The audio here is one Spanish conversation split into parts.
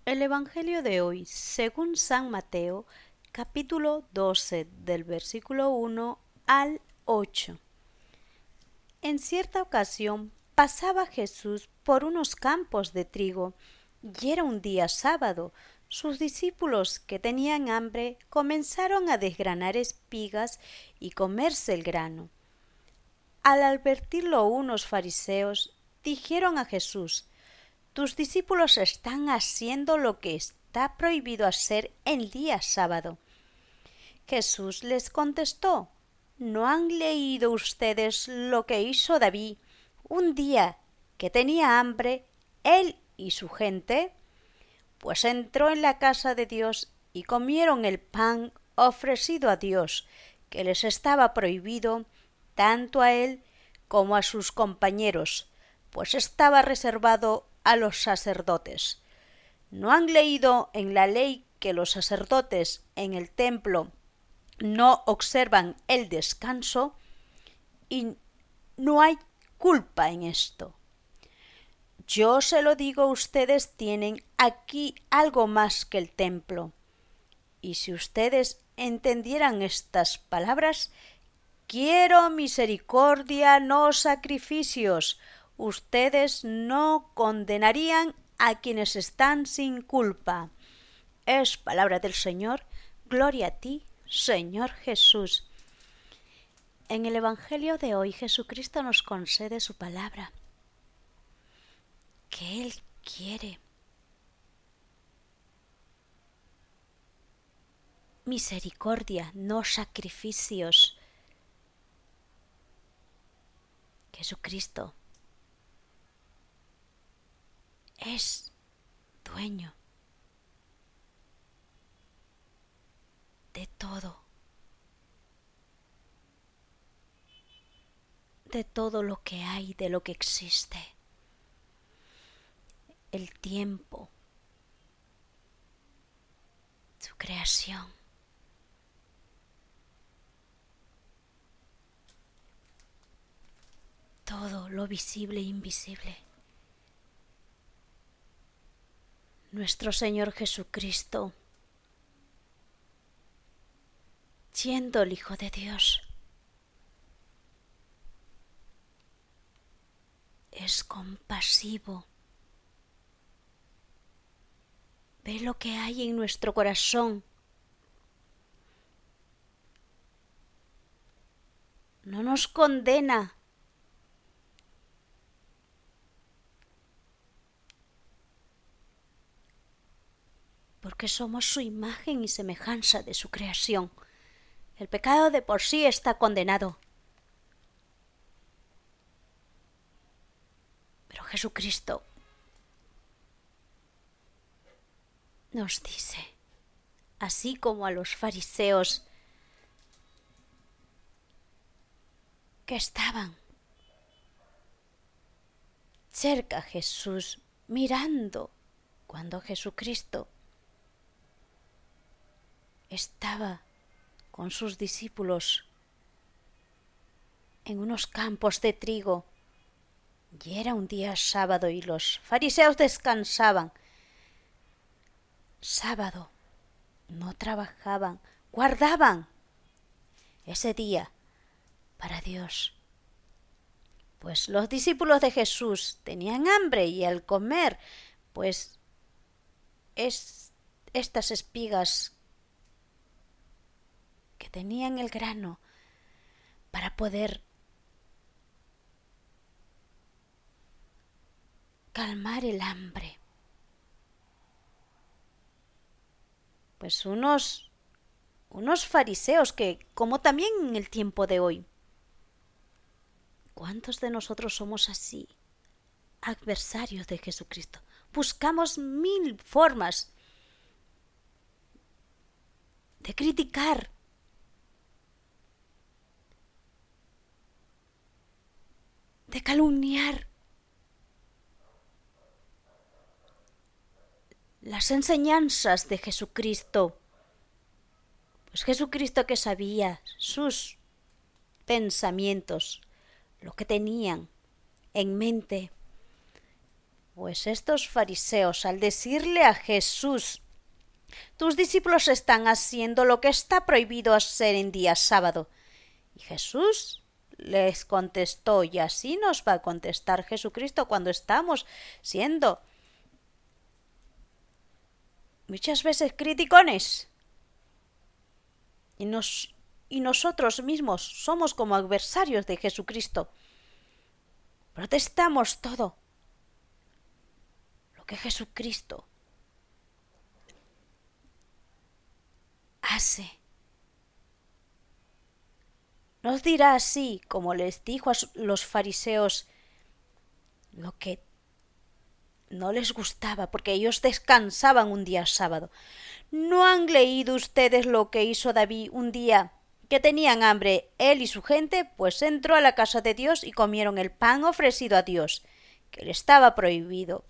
El Evangelio de hoy, según San Mateo, capítulo 12, del versículo 1 al 8. En cierta ocasión pasaba Jesús por unos campos de trigo, y era un día sábado. Sus discípulos, que tenían hambre, comenzaron a desgranar espigas y comerse el grano. Al advertirlo unos fariseos, dijeron a Jesús: tus discípulos están haciendo lo que está prohibido hacer el día sábado. Jesús les contestó: ¿no han leído ustedes lo que hizo David un día que tenía hambre, él y su gente? Pues entró en la casa de Dios y comieron el pan ofrecido a Dios, que les estaba prohibido tanto a él como a sus compañeros, pues estaba reservado a los sacerdotes. ¿No han leído en la ley que los sacerdotes en el templo no observan el descanso? Y no hay culpa en esto. Yo se lo digo, ustedes tienen aquí algo más que el templo. Y si ustedes entendieran estas palabras: quiero misericordia, no sacrificios, ustedes no condenarían a quienes están sin culpa. Es palabra del Señor. Gloria a ti, Señor Jesús. En el Evangelio de hoy, Jesucristo nos concede su palabra, que Él quiere misericordia, no sacrificios. Jesucristo es dueño de todo lo que hay, de lo que existe. El tiempo, su creación, todo lo visible e invisible. Nuestro Señor Jesucristo, siendo el Hijo de Dios, es compasivo. Ve lo que hay en nuestro corazón. No nos condena. Porque somos su imagen y semejanza de su creación. El pecado de por sí está condenado. Pero Jesucristo nos dice, así como a los fariseos que estaban cerca a Jesús, mirando cuando Jesucristo estaba con sus discípulos en unos campos de trigo, y era un día sábado y los fariseos descansaban. Sábado, no trabajaban, guardaban ese día para Dios. Pues los discípulos de Jesús tenían hambre y al comer, pues estas espigas que tenían el grano para poder calmar el hambre. Pues unos fariseos que, como también en el tiempo de hoy, ¿cuántos de nosotros somos así, adversarios de Jesucristo? Buscamos mil formas de criticar, de calumniar las enseñanzas de Jesucristo. Pues Jesucristo, que sabía sus pensamientos, lo que tenían en mente, Pues estos fariseos, al decirle a Jesús: tus discípulos están haciendo lo que está prohibido hacer en día sábado. Y Jesús les contestó, y así nos va a contestar Jesucristo cuando estamos siendo muchas veces criticones. Y nosotros mismos somos como adversarios de Jesucristo. Protestamos todo lo que Jesucristo hace. Nos dirá así, como les dijo a los fariseos, lo que no les gustaba, porque ellos descansaban un día sábado. ¿No han leído ustedes lo que hizo David un día que tenían hambre él y su gente? Pues entró a la casa de Dios y comieron el pan ofrecido a Dios, que le estaba prohibido,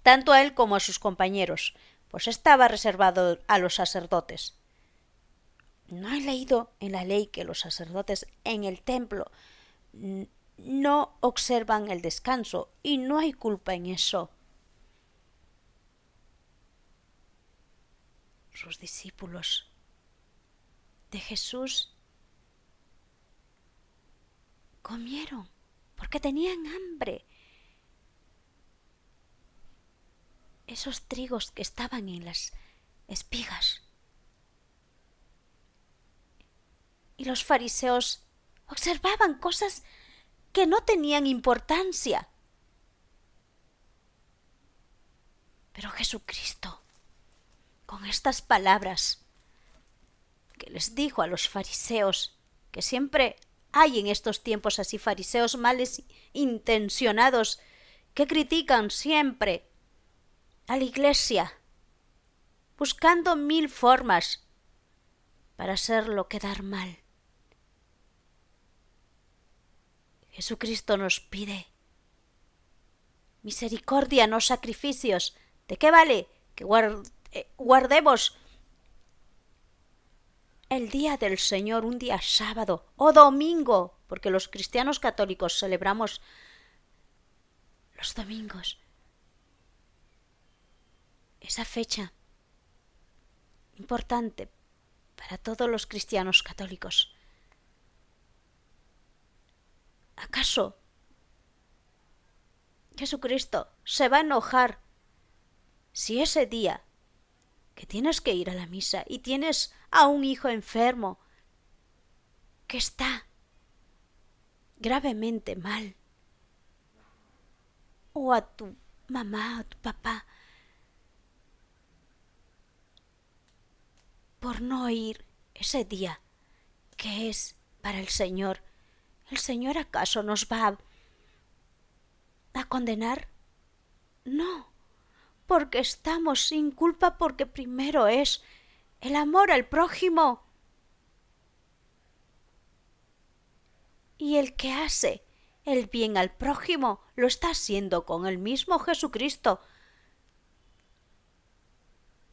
tanto a él como a sus compañeros, pues estaba reservado a los sacerdotes. ¿No han leído en la ley que los sacerdotes en el templo no observan el descanso y no hay culpa en eso? Sus discípulos de Jesús comieron porque tenían hambre. Esos trigos que estaban en las espigas. Y los fariseos observaban cosas que no tenían importancia. Pero Jesucristo, con estas palabras que les dijo a los fariseos, que siempre hay en estos tiempos así fariseos males intencionados que critican siempre a la iglesia, buscando 1000 formas para hacerlo quedar mal. Jesucristo nos pide misericordia, no sacrificios. ¿De qué vale que guardemos el día del Señor, un día sábado o domingo? Porque los cristianos católicos celebramos los domingos. Esa fecha importante para todos los cristianos católicos. ¿Acaso Jesucristo se va a enojar si ese día que tienes que ir a la misa y tienes a un hijo enfermo que está gravemente mal, o a tu mamá o tu papá, por no ir ese día que es para el Señor? ¿El Señor acaso nos va a condenar? No, porque estamos sin culpa, porque primero es el amor al prójimo. Y el que hace el bien al prójimo lo está haciendo con el mismo Jesucristo.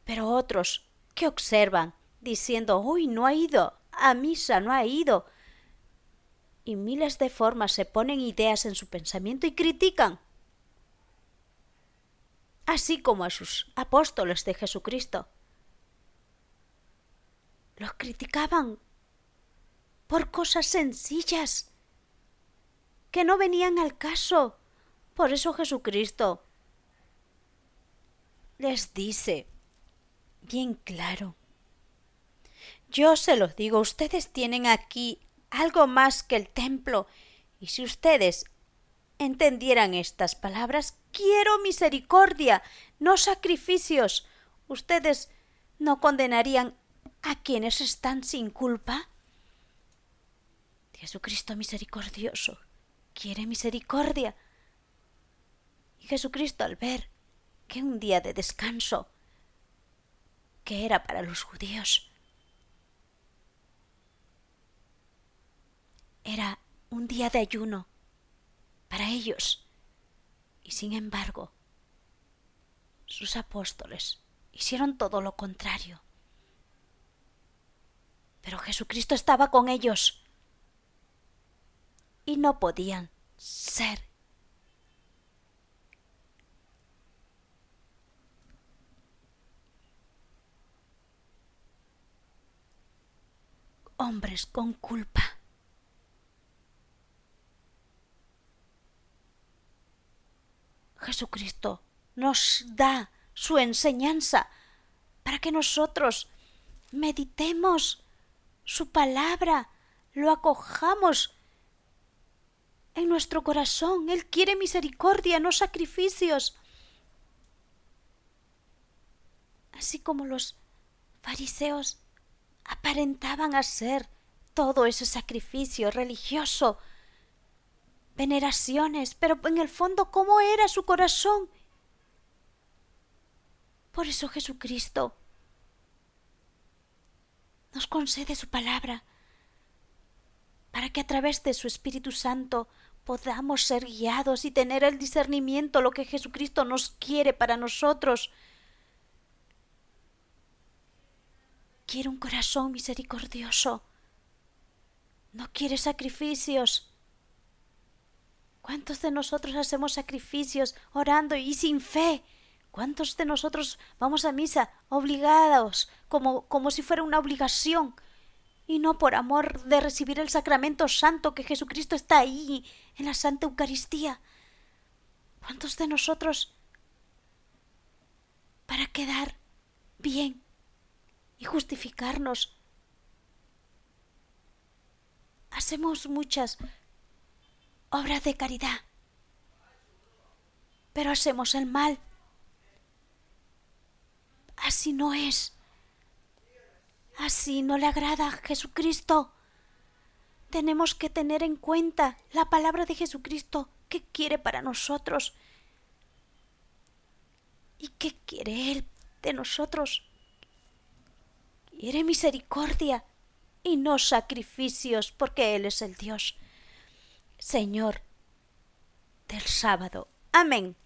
Pero otros que observan diciendo: uy, no ha ido a misa, no ha ido. Y miles de formas se ponen ideas en su pensamiento y critican. Así como a sus apóstoles de Jesucristo. Los criticaban por cosas sencillas que no venían al caso. Por eso Jesucristo les dice bien claro: yo se los digo, ustedes tienen aquí algo más que el templo, y si ustedes entendieran estas palabras: quiero misericordia, no sacrificios, ustedes no condenarían a quienes están sin culpa. Jesucristo misericordioso quiere misericordia. Y Jesucristo, al ver que un día de descanso, que era para los judíos, era un día de ayuno para ellos, y sin embargo sus apóstoles hicieron todo lo contrario. Pero Jesucristo estaba con ellos y no podían ser hombres con culpa. Jesucristo nos da su enseñanza para que nosotros meditemos su palabra, lo acojamos en nuestro corazón. Él quiere misericordia, no sacrificios. Así como los fariseos aparentaban hacer todo ese sacrificio religioso, veneraciones, pero en el fondo, ¿cómo era su corazón? Por eso Jesucristo nos concede su palabra, para que a través de su Espíritu Santo podamos ser guiados y tener el discernimiento, lo que Jesucristo nos quiere para nosotros. Quiere un corazón misericordioso, no quiere sacrificios. ¿Cuántos de nosotros hacemos sacrificios orando y sin fe? ¿Cuántos de nosotros vamos a misa obligados, como si fuera una obligación, y no por amor de recibir el sacramento santo que Jesucristo está ahí en la Santa Eucaristía? ¿Cuántos de nosotros, para quedar bien y justificarnos, hacemos muchas obras de caridad, pero hacemos el mal? Así no es. Así no le agrada a Jesucristo. Tenemos que tener en cuenta la palabra de Jesucristo, qué quiere para nosotros y qué quiere Él de nosotros. Quiere misericordia y no sacrificios, porque Él es el Dios, Señor del sábado. Amén.